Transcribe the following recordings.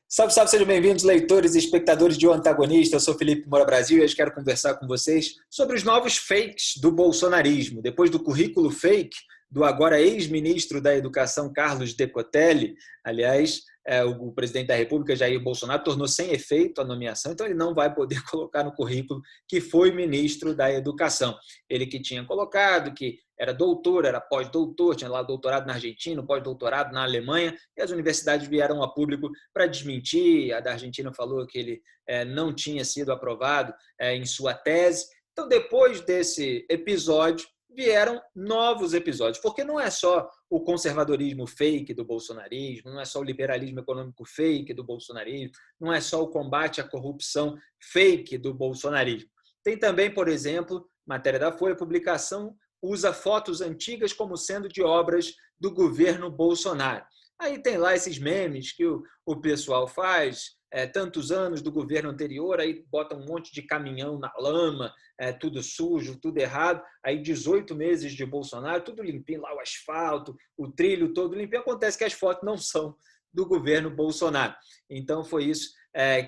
Salve, salve, sejam bem-vindos, leitores e espectadores de O Antagonista. Eu sou Felipe Moura Brasil e hoje quero conversar com vocês sobre os novos fakes do bolsonarismo. Depois do currículo fake do agora ex-ministro da Educação, Carlos Decotelli, aliás, o presidente da República, Jair Bolsonaro, tornou sem efeito a nomeação, então ele não vai poder colocar no currículo que foi ministro da Educação. Ele que tinha colocado que era doutor, era pós-doutor, tinha lá doutorado na Argentina, pós-doutorado na Alemanha, e as universidades vieram a público para desmentir. A da Argentina falou que ele não tinha sido aprovado em sua tese. Então, depois desse episódio, vieram novos episódios, porque não é só o conservadorismo fake do bolsonarismo, não é só o liberalismo econômico fake do bolsonarismo, não é só o combate à corrupção fake do bolsonarismo. Tem também, por exemplo, matéria da Folha, publicação usa fotos antigas como sendo de obras do governo Bolsonaro. Aí tem lá esses memes que o pessoal faz, tantos anos do governo anterior, aí bota um monte de caminhão na lama, tudo sujo, tudo errado, aí 18 meses de Bolsonaro, tudo limpinho, lá o asfalto, o trilho todo limpinho. Acontece que as fotos não são do governo Bolsonaro. Então foi isso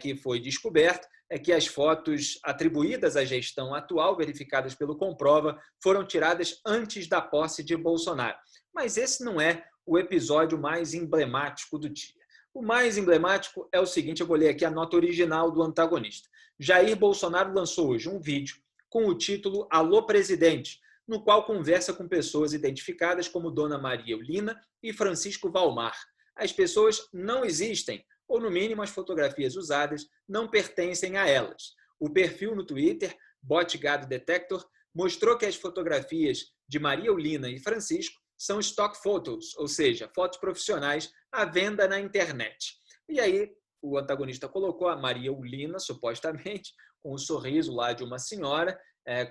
que foi descoberto, que as fotos atribuídas à gestão atual, verificadas pelo Comprova, foram tiradas antes da posse de Bolsonaro. Mas esse não é o episódio mais emblemático do dia. O mais emblemático é o seguinte, eu vou ler aqui a nota original do antagonista. Jair Bolsonaro lançou hoje um vídeo com o título Alô Presidente, no qual conversa com pessoas identificadas como Dona Maria Eulina e Francisco Valmar. As pessoas não existem, ou no mínimo as fotografias usadas não pertencem a elas. O perfil no Twitter, Bot Gado Detector, mostrou que as fotografias de Maria Eulina e Francisco são stock photos, ou seja, fotos profissionais à venda na internet. E aí o antagonista colocou a Maria Eulina, supostamente, com um sorriso lá de uma senhora,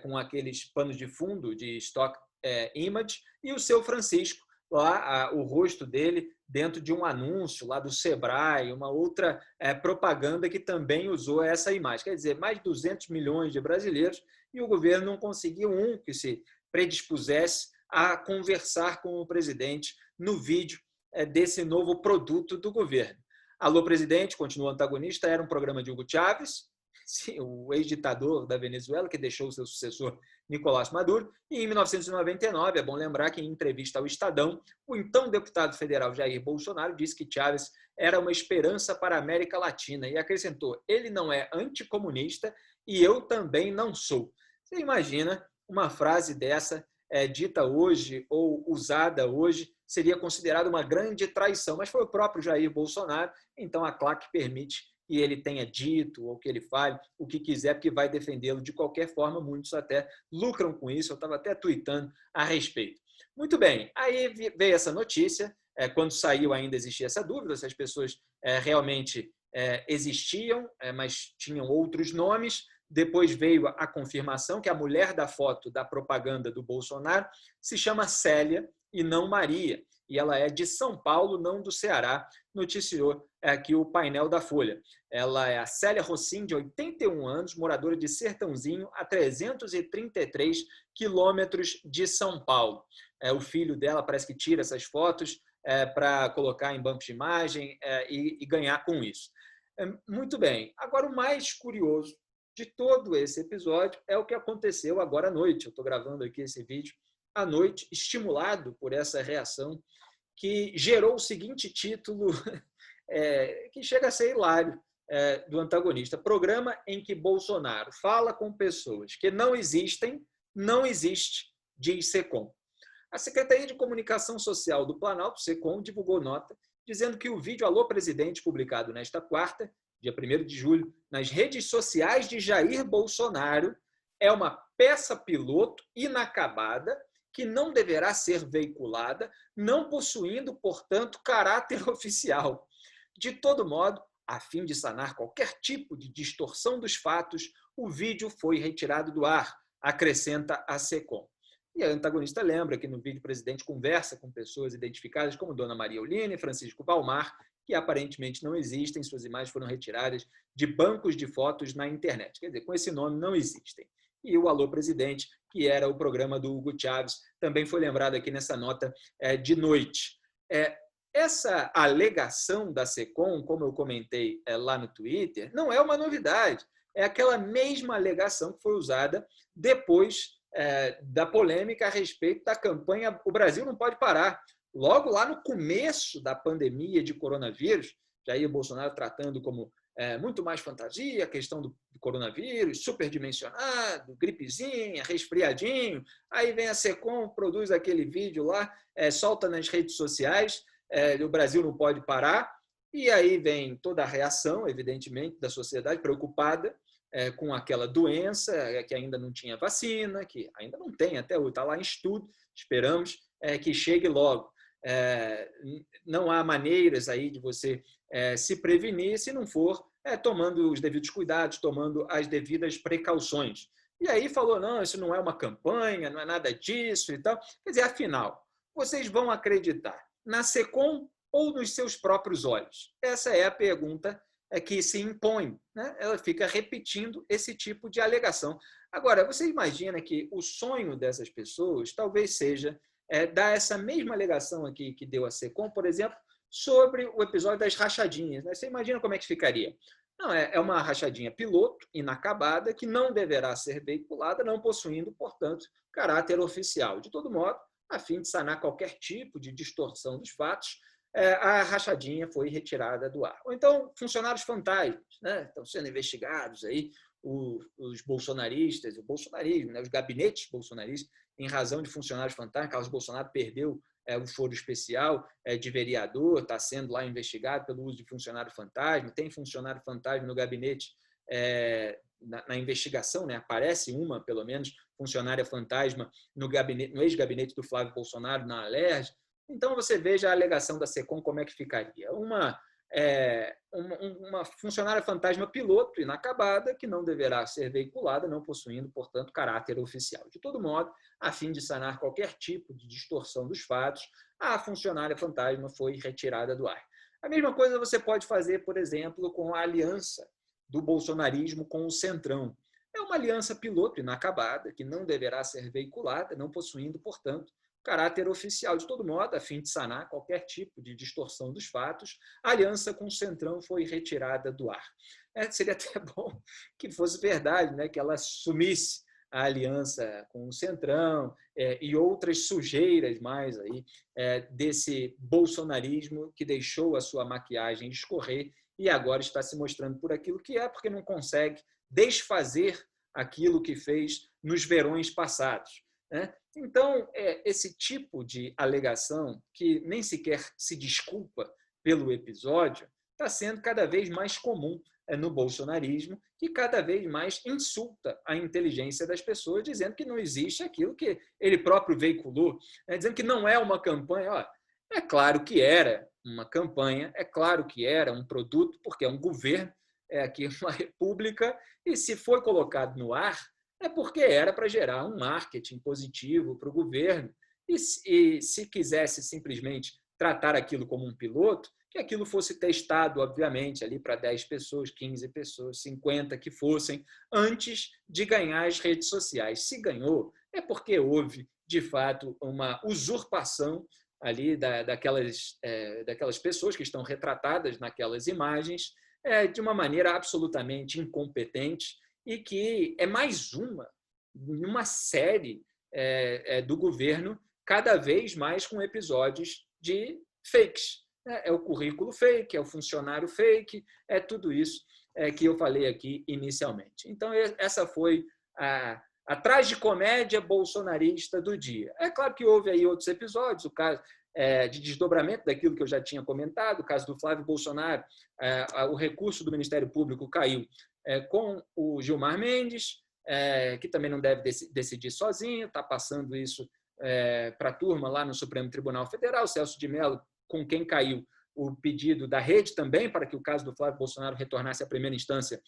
com aqueles panos de fundo de stock image, e o seu Francisco, lá o rosto dele dentro de um anúncio lá do Sebrae, uma outra propaganda que também usou essa imagem. Quer dizer, mais de 200 milhões de brasileiros e o governo não conseguiu um que se predispusesse a conversar com o presidente no vídeo desse novo produto do governo. Alô, Presidente, continua o antagonista, era um programa de Hugo Chávez, o ex-ditador da Venezuela, que deixou o seu sucessor Nicolás Maduro, e em 1999, é bom lembrar que em entrevista ao Estadão, o então deputado federal Jair Bolsonaro disse que Chávez era uma esperança para a América Latina e acrescentou, ele não é anticomunista e eu também não sou. Você imagina uma frase dessa dita hoje ou usada hoje, seria considerada uma grande traição, mas foi o próprio Jair Bolsonaro, então a claque permite que ele tenha dito ou que ele fale o que quiser, porque vai defendê-lo de qualquer forma, muitos até lucram com isso, eu estava até tuitando a respeito. Muito bem, aí veio essa notícia, quando saiu ainda existia essa dúvida, se as pessoas realmente existiam, mas tinham outros nomes. Depois veio a confirmação que a mulher da foto da propaganda do Bolsonaro se chama Célia e não Maria. E ela é de São Paulo, não do Ceará, noticiou aqui o painel da Folha. Ela é a Célia Rossim, de 81 anos, moradora de Sertãozinho, a 333 quilômetros de São Paulo. O filho dela parece que tira essas fotos para colocar em bancos de imagem e ganhar com isso. Muito bem. Agora, o mais curioso de todo esse episódio é o que aconteceu agora à noite. Eu estou gravando aqui esse vídeo à noite, estimulado por essa reação que gerou o seguinte título, que chega a ser hilário, do antagonista. Programa em que Bolsonaro fala com pessoas que não existem, não existe, diz Secom. A Secretaria de Comunicação Social do Planalto, Secom, divulgou nota dizendo que o vídeo Alô Presidente, publicado nesta quarta, dia 1º de julho, nas redes sociais de Jair Bolsonaro, é uma peça piloto inacabada que não deverá ser veiculada, não possuindo, portanto, caráter oficial. De todo modo, a fim de sanar qualquer tipo de distorção dos fatos, o vídeo foi retirado do ar, acrescenta a Secom. E a antagonista lembra que no vídeo o presidente conversa com pessoas identificadas como Dona Maria Eulina e Francisco Valmar, que aparentemente não existem, suas imagens foram retiradas de bancos de fotos na internet. Quer dizer, com esse nome não existem. E o Alô Presidente, que era o programa do Hugo Chávez, também foi lembrado aqui nessa nota de noite. essa alegação da SECOM, como eu comentei lá no Twitter, não é uma novidade. É aquela mesma alegação que foi usada depois da polêmica a respeito da campanha O Brasil Não Pode Parar. Logo lá no começo da pandemia de coronavírus, Jair Bolsonaro tratando como muito mais fantasia, a questão do coronavírus, superdimensionado, gripezinha, resfriadinho. Aí vem a SECOM, produz aquele vídeo lá, solta nas redes sociais, o Brasil não pode parar. E aí vem toda a reação, evidentemente, da sociedade preocupada com aquela doença que ainda não tinha vacina, que ainda não tem até hoje, está lá em estudo, esperamos que chegue logo. Não há maneiras aí de você se prevenir se não for tomando os devidos cuidados, tomando as devidas precauções. E aí falou, não, isso não é uma campanha, não é nada disso e tal. Quer dizer, afinal, vocês vão acreditar na SECOM ou nos seus próprios olhos? Essa é a pergunta que se impõe, né? Ela fica repetindo esse tipo de alegação. Agora, você imagina que o sonho dessas pessoas talvez seja dar essa mesma alegação aqui que deu a SECOM, por exemplo, sobre o episódio das rachadinhas. Né? Você imagina como é que ficaria? Não, é uma rachadinha piloto, inacabada, que não deverá ser veiculada, não possuindo, portanto, caráter oficial. De todo modo, a fim de sanar qualquer tipo de distorção dos fatos, a rachadinha foi retirada do ar. Ou então, funcionários fantasmas, né? Estão sendo investigados aí, os bolsonaristas, o bolsonarismo, né? Os gabinetes bolsonaristas, em razão de funcionários fantasmas. Carlos Bolsonaro perdeu o foro especial de vereador, está sendo lá investigado pelo uso de funcionário fantasma, tem funcionário fantasma no gabinete, na investigação, né? Aparece uma, pelo menos, funcionária fantasma no ex-gabinete do Flávio Bolsonaro, na Alerj. Então, você veja a alegação da SECOM como é que ficaria. Uma funcionária fantasma piloto inacabada que não deverá ser veiculada, não possuindo, portanto, caráter oficial. De todo modo, a fim de sanar qualquer tipo de distorção dos fatos, a funcionária fantasma foi retirada do ar. A mesma coisa você pode fazer, por exemplo, com a aliança do bolsonarismo com o Centrão. É uma aliança piloto inacabada que não deverá ser veiculada, não possuindo, portanto, caráter oficial. De todo modo, a fim de sanar qualquer tipo de distorção dos fatos, a aliança com o Centrão foi retirada do ar. Seria até bom que fosse verdade, né, que ela sumisse a aliança com o Centrão e outras sujeiras mais aí, desse bolsonarismo que deixou a sua maquiagem escorrer e agora está se mostrando por aquilo que é, porque não consegue desfazer aquilo que fez nos verões passados. Né? Então, esse tipo de alegação, que nem sequer se desculpa pelo episódio, está sendo cada vez mais comum no bolsonarismo, que cada vez mais insulta a inteligência das pessoas, dizendo que não existe aquilo que ele próprio veiculou, dizendo que não é uma campanha. Ó, é claro que era uma campanha, é claro que era um produto, porque é um governo, é aqui uma república, e se foi colocado no ar, é porque era para gerar um marketing positivo para o governo. E se quisesse simplesmente tratar aquilo como um piloto, que aquilo fosse testado, obviamente, ali para 10 pessoas, 15 pessoas, 50 que fossem, antes de ganhar as redes sociais. Se ganhou, é porque houve, de fato, uma usurpação ali daquelas pessoas que estão retratadas naquelas imagens de uma maneira absolutamente incompetente, e que é mais uma série do governo, cada vez mais com episódios de fakes. É o currículo fake, é o funcionário fake, é tudo isso que eu falei aqui inicialmente. Então, essa foi a tragicomédia bolsonarista do dia. É claro que houve aí outros episódios, o caso de desdobramento daquilo que eu já tinha comentado, o caso do Flávio Bolsonaro, o recurso do Ministério Público caiu com o Gilmar Mendes, que também não deve decidir sozinho, está passando isso para a turma lá no Supremo Tribunal Federal, Celso de Mello, com quem caiu o pedido da rede também, para que o caso do Flávio Bolsonaro retornasse à primeira instância,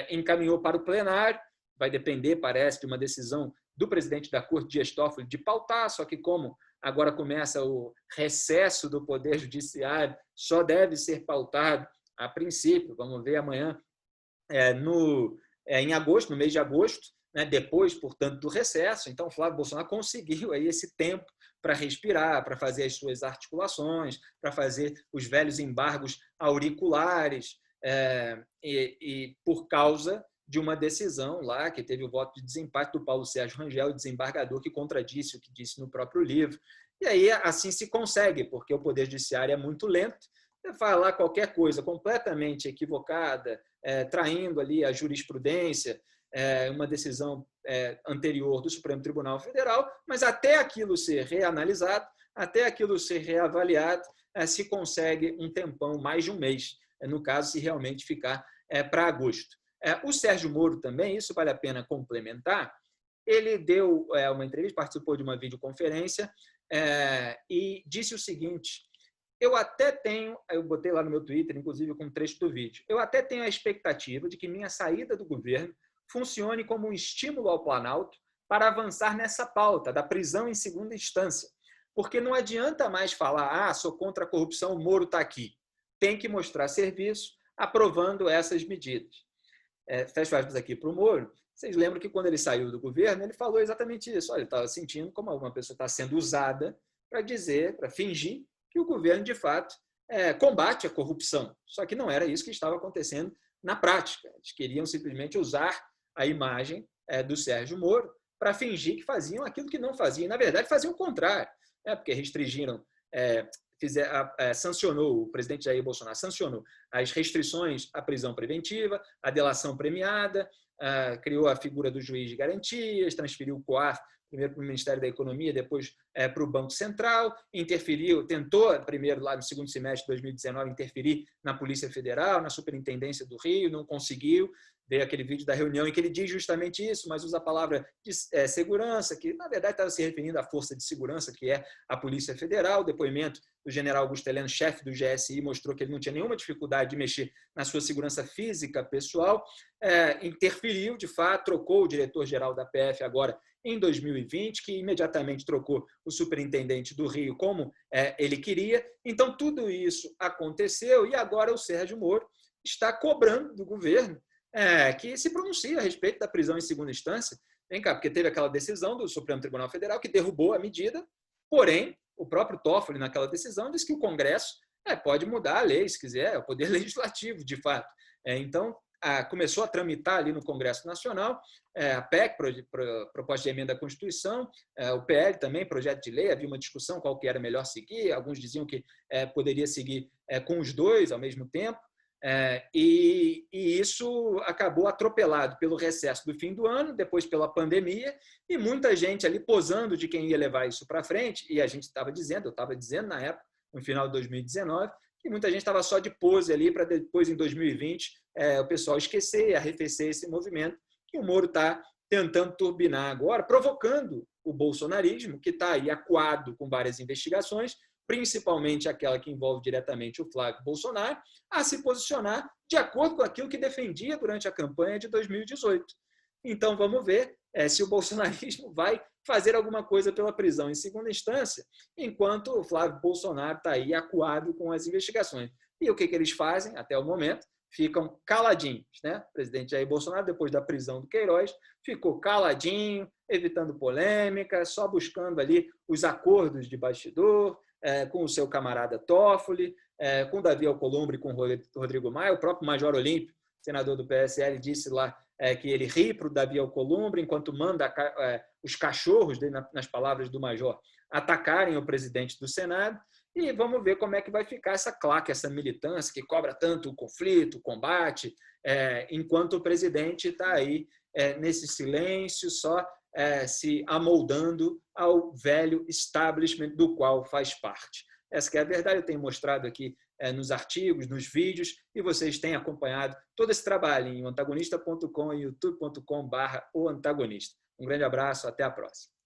encaminhou para o plenário, vai depender, parece, de uma decisão do presidente da Corte, Dias Toffoli, de pautar, só que como agora começa o recesso do Poder Judiciário, só deve ser pautado a princípio, vamos ver amanhã, em agosto, no mês de agosto, né, depois, portanto, do recesso. Então, Flávio Bolsonaro conseguiu aí esse tempo para respirar, para fazer as suas articulações, para fazer os velhos embargos auriculares, e por causa de uma decisão lá, que teve o voto de desempate do Paulo Sérgio Rangel, desembargador, que contradisse o que disse no próprio livro. E aí, assim se consegue, porque o Poder Judiciário é muito lento. Você falar qualquer coisa completamente equivocada, traindo ali a jurisprudência, uma decisão anterior do Supremo Tribunal Federal, mas até aquilo ser reanalisado, até aquilo ser reavaliado, se consegue um tempão, mais de um mês, no caso, se realmente ficar para agosto. O Sérgio Moro também, isso vale a pena complementar, ele deu uma entrevista, participou de uma videoconferência e disse o seguinte: eu até tenho, eu botei lá no meu Twitter, inclusive com um trecho do vídeo, eu até tenho a expectativa de que minha saída do governo funcione como um estímulo ao Planalto para avançar nessa pauta da prisão em segunda instância. Porque não adianta mais falar, sou contra a corrupção, o Moro está aqui. Tem que mostrar serviço aprovando essas medidas. Fecho aspas aqui para o Moro. Vocês lembram que quando ele saiu do governo, ele falou exatamente isso. Olha, ele estava sentindo como alguma pessoa está sendo usada para dizer, para fingir que o governo, de fato, combate a corrupção. Só que não era isso que estava acontecendo na prática. Eles queriam simplesmente usar a imagem do Sérgio Moro para fingir que faziam aquilo que não faziam. Na verdade, faziam o contrário, porque restringiram, sancionou, o presidente Jair Bolsonaro sancionou as restrições à prisão preventiva, à delação premiada, criou a figura do juiz de garantias, transferiu o COAF primeiro para o Ministério da Economia, depois para o Banco Central, interferiu, tentou primeiro lá no segundo semestre de 2019 interferir na Polícia Federal, na Superintendência do Rio, não conseguiu. Veio aquele vídeo da reunião em que ele diz justamente isso, mas usa a palavra de segurança, que na verdade estava se referindo à força de segurança, que é a Polícia Federal. O depoimento do general Augusto Heleno, chefe do GSI, mostrou que ele não tinha nenhuma dificuldade de mexer na sua segurança física pessoal. Interferiu, de fato, trocou o diretor-geral da PF agora em 2020, que imediatamente trocou o superintendente do Rio como ele queria. Então, tudo isso aconteceu e agora o Sérgio Moro está cobrando do governo que se pronuncia a respeito da prisão em segunda instância. Vem cá, porque teve aquela decisão do Supremo Tribunal Federal que derrubou a medida, porém, o próprio Toffoli, naquela decisão, disse que o Congresso pode mudar a lei, se quiser, é o Poder Legislativo, de fato. Então, começou a tramitar ali no Congresso Nacional a PEC, proposta de emenda à Constituição, o PL também, projeto de lei, havia uma discussão qual que era melhor seguir, alguns diziam que poderia seguir com os dois ao mesmo tempo, e isso acabou atropelado pelo recesso do fim do ano, depois pela pandemia, e muita gente ali posando de quem ia levar isso para frente, e a gente estava dizendo, eu estava dizendo na época, no final de 2019, que muita gente estava só de pose ali para depois, em 2020, o pessoal esquecer, arrefecer esse movimento, que o Moro está tentando turbinar agora, provocando o bolsonarismo, que está aí acuado com várias investigações, principalmente aquela que envolve diretamente o Flávio Bolsonaro, a se posicionar de acordo com aquilo que defendia durante a campanha de 2018. Então, vamos ver se o bolsonarismo vai fazer alguma coisa pela prisão em segunda instância, enquanto o Flávio Bolsonaro está aí acuado com as investigações. E o que eles fazem, até o momento? Ficam caladinhos. O presidente Jair Bolsonaro, depois da prisão do Queiroz, ficou caladinho, evitando polêmica, só buscando ali os acordos de bastidor, com o seu camarada Toffoli, com Davi Alcolumbre e com Rodrigo Maia. O próprio Major Olímpio, senador do PSL, disse lá que ele ri para o Davi Alcolumbre, enquanto manda os cachorros, nas palavras do Major, atacarem o presidente do Senado. E vamos ver como é que vai ficar essa claque, essa militância que cobra tanto o conflito, o combate, enquanto o presidente está aí nesse silêncio, só se amoldando ao velho establishment do qual faz parte. Essa que é a verdade, eu tenho mostrado aqui nos artigos, nos vídeos, e vocês têm acompanhado todo esse trabalho em oantagonista.com e youtube.com/oantagonista. Um grande abraço, até a próxima.